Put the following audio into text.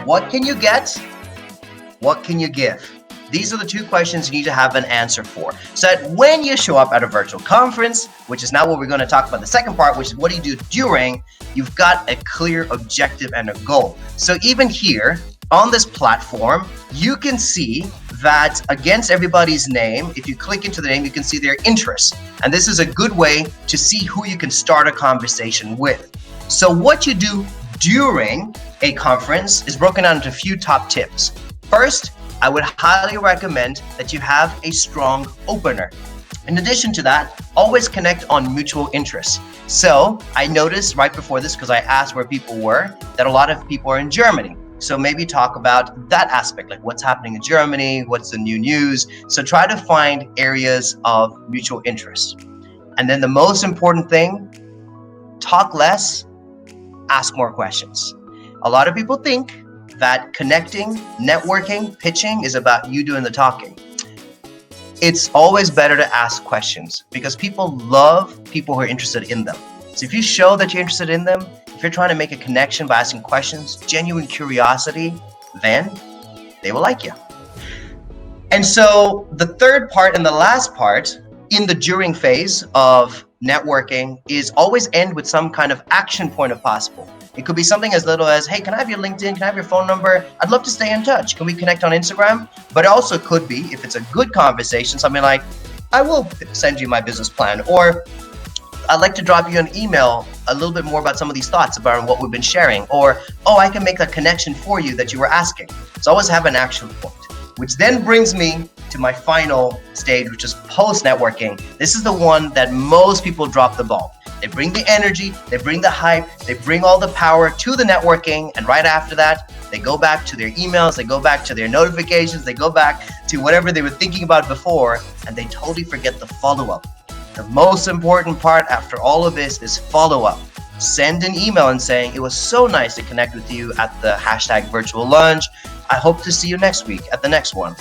What can you get? What can you give? These are the two questions you need to have an answer for. So that when you show up at a virtual conference, which is now what we're going to talk about the second part, which is what do you do during, you've got a clear objective and a goal. So even here on this platform, you can see that against everybody's name, if you click into the name, you can see their interests. And this is a good way to see who you can start a conversation with. So what you do during a conference is broken down into a few top tips. First, I would highly recommend that you have a strong opener. In addition to that, always connect on mutual interests. So I noticed right before this, because I asked where people were, that a lot of people are in Germany. So maybe talk about that aspect, like what's happening in Germany, what's the new news. So try to find areas of mutual interest. And then the most important thing, talk less, ask more questions. A lot of people think that connecting, networking, pitching is about you doing the talking. It's always better to ask questions because people love people who are interested in them. So if you show that you're interested in them, if you're trying to make a connection by asking questions, genuine curiosity, then they will like you. And so the third part and the last part in the during phase of networking is always end with some kind of action point if possible. It could be something as little as, hey, can I have your LinkedIn? Can I have your phone number? I'd love to stay in touch. Can we connect on Instagram? But it also could be, if it's a good conversation, something like, I will send you my business plan, or I'd like to drop you an email a little bit more about some of these thoughts about what we've been sharing, or, oh, I can make that connection for you that you were asking. So always have an action point, which then brings me to my final stage, which is post-networking. This is the one that most people drop the ball. They bring the energy, they bring the hype, they bring all the power to the networking, and right after that, they go back to their emails, they go back to their notifications, they go back to whatever they were thinking about before, and they totally forget the follow-up. The most important part after all of this is follow-up. Send an email and saying, it was so nice to connect with you at the #virtual lunch. I hope to see you next week at the next one.